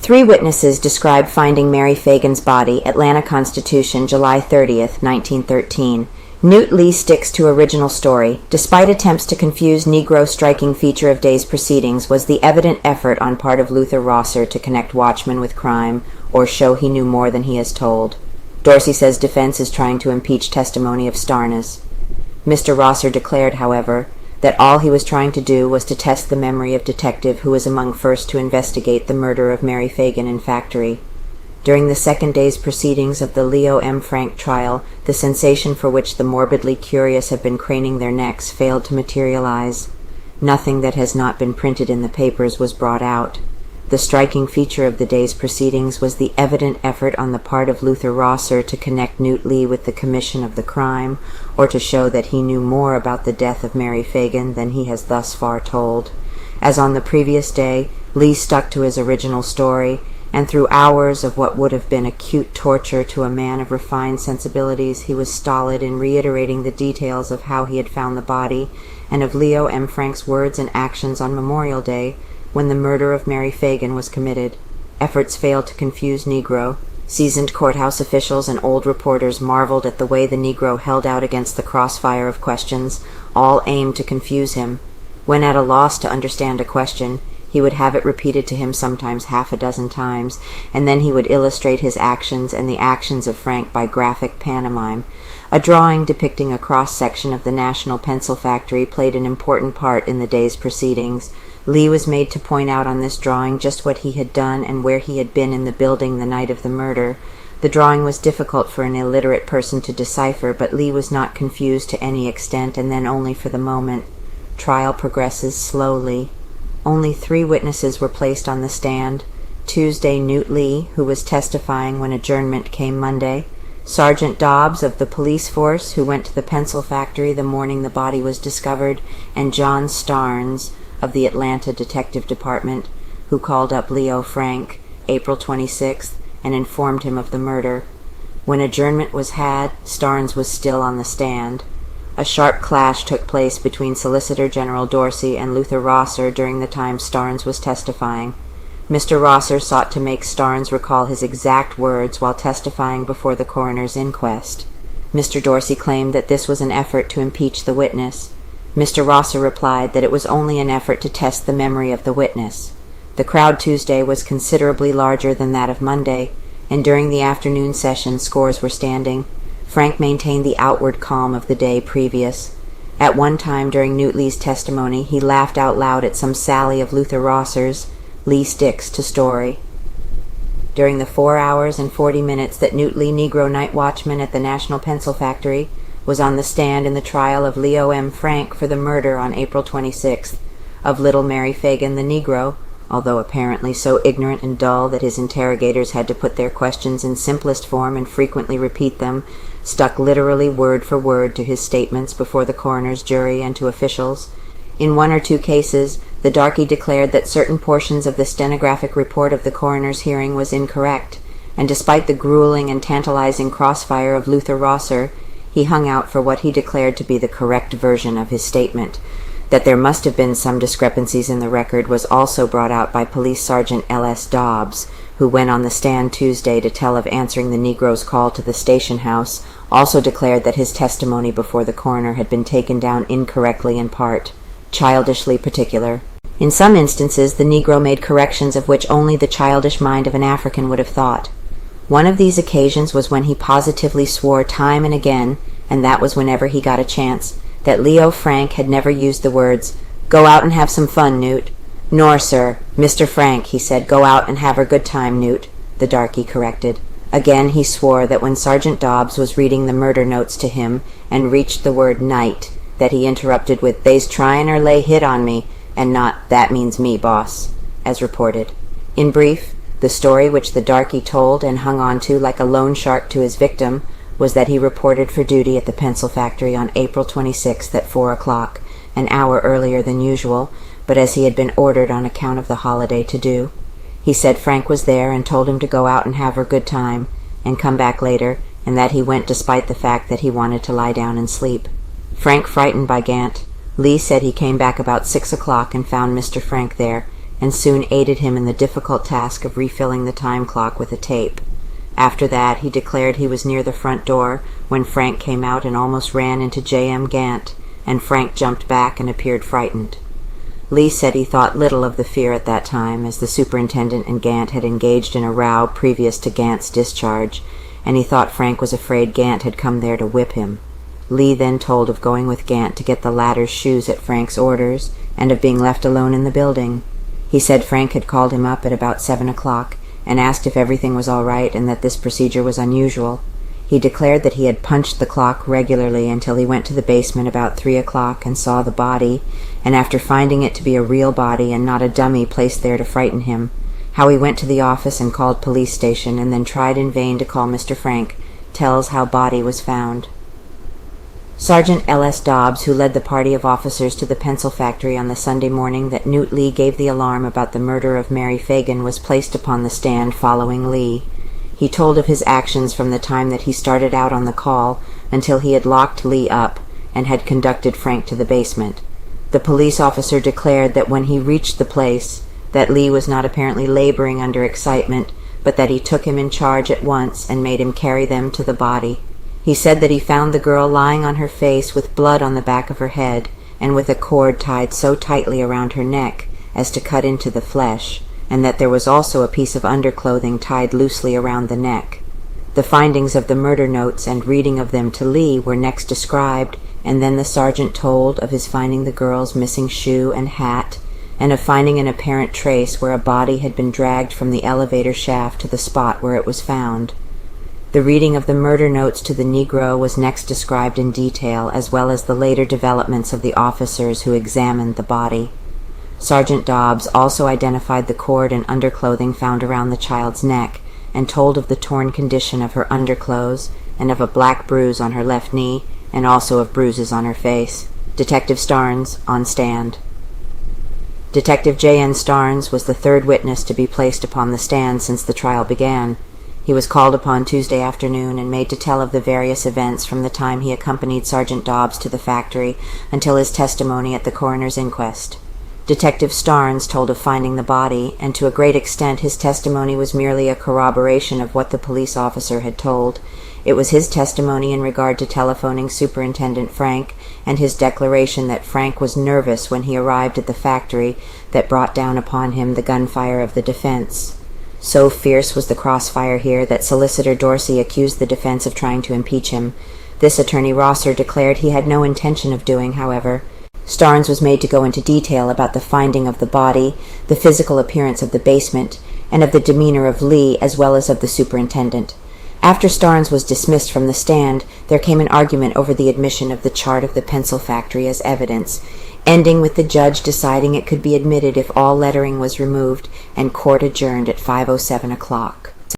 Three witnesses described finding Mary Phagan's body, Atlanta Constitution, July 30th, 1913. Newt Lee sticks to original story. Despite attempts to confuse Negro, striking feature of day's proceedings was the evident effort on part of Luther Rosser to connect Watchman with crime or show he knew more than he has told. Dorsey says defense is trying to impeach testimony of STARNES. Mr. Rosser declared, however, that all he was trying to do was to test the memory of detective who was among first to investigate the murder of Mary Phagan in Factory. During the second day's proceedings of the Leo M. Frank trial, the sensation for which the morbidly curious have been craning their necks failed to materialize. Nothing that has not been printed in the papers was brought out. The striking feature of the day's proceedings was the evident effort on the part of Luther Rosser to connect Newt Lee with the commission of the crime, or to show that he knew more about the death of Mary Phagan than he has thus far told. As on the previous day, Lee stuck to his original story, and through hours of what would have been acute torture to a man of refined sensibilities, he was stolid in reiterating the details of how he had found the body, and of Leo M. Frank's words and actions on Memorial Day, when the murder of Mary Phagan was committed. Efforts failed to confuse Negro. Seasoned courthouse officials and old reporters marveled at the way the Negro held out against the crossfire of questions, all aimed to confuse him. When at a loss to understand a question, he would have it repeated to him sometimes half a dozen times, and then he would illustrate his actions and the actions of Frank by graphic pantomime. A drawing depicting a cross-section of the National Pencil Factory played an important part in the day's proceedings. Lee was made to point out on this drawing just what he had done and where he had been in the building the night of the murder. The drawing was difficult for an illiterate person to decipher, but Lee was not confused to any extent, and then only for the moment. Trial progresses slowly. Only 3 witnesses were placed on the stand. Tuesday, Newt Lee, who was testifying when adjournment came Monday. Sergeant Dobbs of the police force, who went to the pencil factory the morning the body was discovered, and John STARNES of the Atlanta Detective Department, who called up Leo Frank, April 26th, and informed him of the murder. When adjournment was had, STARNES was still on the stand. A sharp clash took place between Solicitor General Dorsey and Luther Rosser during the time STARNES was testifying. Mr. Rosser sought to make STARNES recall his exact words while testifying before the coroner's inquest. Mr. Dorsey claimed that this was an effort to impeach the witness. Mr. Rosser replied that it was only an effort to test the memory of the witness. The crowd Tuesday was considerably larger than that of Monday, and during the afternoon session scores were standing. Frank maintained the outward calm of the day previous. At one time during Newt Lee's testimony, he laughed out loud at some sally of Luther Rosser's. Lee sticks to story. During the 4 hours and 40 minutes that Newt Lee, Negro night watchman at the National Pencil Factory, was on the stand in the trial of Leo M. Frank for the murder on April 26th of little Mary Phagan the Negro, although apparently so ignorant and dull that his interrogators had to put their questions in simplest form and frequently repeat them, stuck literally word for word to his statements before the coroner's jury and to officials. In 1 or 2 cases, the darky declared that certain portions of the stenographic report of the coroner's hearing was incorrect, and despite the grueling and tantalizing crossfire of Luther Rosser, he hung out for what he declared to be the correct version of his statement. That there must have been some discrepancies in the record was also brought out by Police Sergeant L.S. Dobbs, who went on the stand Tuesday to tell of answering the Negro's call to the station house, also declared that his testimony before the coroner had been taken down incorrectly in part, childishly particular. In some instances, the Negro made corrections of which only the childish mind of an African would have thought. One of these occasions was when he positively swore time and again, and that was whenever he got a chance, that Leo Frank had never used the words, "Go out and have some fun, Newt." "Nor, sir, Mr. Frank," he said, "go out and have a good time, Newt," the darky corrected. Again he swore that when Sergeant Dobbs was reading the murder notes to him and reached the word night, that he interrupted with, "They's tryin' or lay hit on me," and not, "That means me, boss," as reported. In brief, the story which the darky told and hung on to like a loan shark to his victim was that he reported for duty at the pencil factory on April 26th at 4 o'clock, an hour earlier than usual, but as he had been ordered on account of the holiday to do. He said Frank was there and told him to go out and have a good time, and come back later, and that he went despite the fact that he wanted to lie down and sleep. Frank frightened by Gant. Lee said he came back about 6 o'clock and found Mr. Frank there, and soon aided him in the difficult task of refilling the time clock with a tape. After that, he declared he was near the front door when Frank came out and almost ran into J.M. Gant, and Frank jumped back and appeared frightened. Lee said he thought little of the fear at that time, as the superintendent and Gant had engaged in a row previous to Gant's discharge, and he thought Frank was afraid Gant had come there to whip him. Lee then told of going with Gant to get the latter's shoes at Frank's orders, and of being left alone in the building. He said Frank had called him up at about 7 o'clock, and asked if everything was all right and that this procedure was unusual. He declared that he had punched the clock regularly until he went to the basement about 3 o'clock and saw the body, and after finding it to be a real body and not a dummy placed there to frighten him, how he went to the office and called police station and then tried in vain to call Mr. Frank, tells how body was found. Sergeant L.S. Dobbs, who led the party of officers to the pencil factory on the Sunday morning that Newt Lee gave the alarm about the murder of Mary Phagan, was placed upon the stand following Lee. He told of his actions from the time that he started out on the call until he had locked Lee up and had conducted Frank to the basement. The police officer declared that when he reached the place, that Lee was not apparently laboring under excitement, but that he took him in charge at once and made him carry them to the body. He said that he found the girl lying on her face with blood on the back of her head and with a cord tied so tightly around her neck as to cut into the flesh, and that there was also a piece of underclothing tied loosely around the neck. The findings of the murder notes and reading of them to Lee were next described, and then the sergeant told of his finding the girl's missing shoe and hat, and of finding an apparent trace where a body had been dragged from the elevator shaft to the spot where it was found. The reading of the murder notes to the Negro was next described in detail, as well as the later developments of the officers who examined the body. Sergeant Dobbs also identified the cord and underclothing found around the child's neck, and told of the torn condition of her underclothes, and of a black bruise on her left knee, and also of bruises on her face. Detective Starnes, on stand. Detective J.N. Starnes was the third witness to be placed upon the stand since the trial began. He was called upon Tuesday afternoon and made to tell of the various events from the time he accompanied Sergeant Dobbs to the factory until his testimony at the coroner's inquest. Detective Starnes told of finding the body, and to a great extent his testimony was merely a corroboration of what the police officer had told. It was his testimony in regard to telephoning Superintendent Frank, and his declaration that Frank was nervous when he arrived at the factory that brought down upon him the gunfire of the defense. So fierce was the crossfire here that Solicitor Dorsey accused the defense of trying to impeach him. This Attorney Rosser declared he had no intention of doing, however. Starnes was made to go into detail about the finding of the body, the physical appearance of the basement, and of the demeanor of Lee as well as of the superintendent. After Starnes was dismissed from the stand, there came an argument over the admission of the chart of the pencil factory as evidence, ending with the judge deciding it could be admitted if all lettering was removed, and court adjourned at 5:07 o'clock.